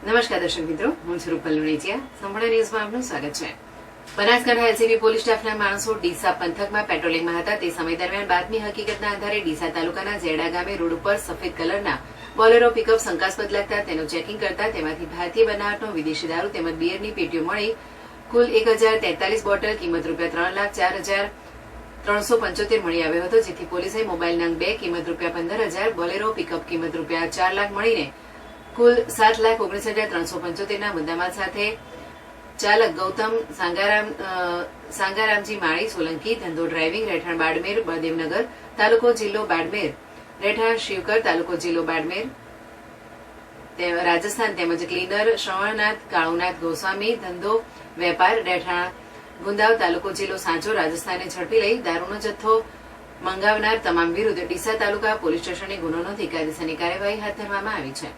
નમસ્કાર દર્શક મિત્રો, હું છું રૂપલ લુણીચિયા. સંપૂર્ણ ન્યૂઝમાં આપનું સ્વાગત છે. બનાસકાંઠા એલસીબી પોલીસ સ્ટાફના માણસો ડીસા પંથકમાં પેટ્રોલિંગમાં હતા. તે સમય દરમિયાન બાતમી હકીકતના આધારે ડીસા તાલુકાના જેડા ગામે રોડ ઉપર સફેદ કલરના બોલેરો પિકઅપ શંકાસ્પદ લાગતા તેનું ચેકિંગ કરતા તેમાંથી ભારતીય બનાવટનો વિદેશી દારૂ તેમજ બિયરની પેટીઓ મળી કુલ 1043 બોટલ કિંમત ₹3,04,375 મળી આવ્યો હતો, જેથી પોલીસે મોબાઈલ નંગ 2 કિંમત ₹15,000, બોલેરો પિકઅપ કિંમત ₹4 લાખ મળીને કુલ 7,19,375 ના મુદ્દામાલ સાથે ચાલક ગૌતમ સાંગારામજી માળી સોલંકી, ધંધો ડ્રાઇવિંગ, રહેઠાણ બાડમેર બળદેવનગર, તાલુકો જિલ્લો બાડમેર, રહેઠાણ શિવકર, તાલુકો જિલ્લો બાડમેર રાજસ્થાન, તેમજ ક્લીનર શ્રવણનાથ કાળુનાથ ગોસ્વામી, ધંધો વેપાર, રહેઠાણ ગુંદાવ, તાલુકો જિલ્લો સાંચો, રાજસ્થાનને ઝડપી લઈ દારૂનો જથ્થો મંગાવનાર તમામ વિરુદ્ધ ડીસા તાલુકા પોલીસ સ્ટેશને ગુનો નોંધી કાયદેસરની કાર્યવાહી હાથ ધરવામાં આવી છે.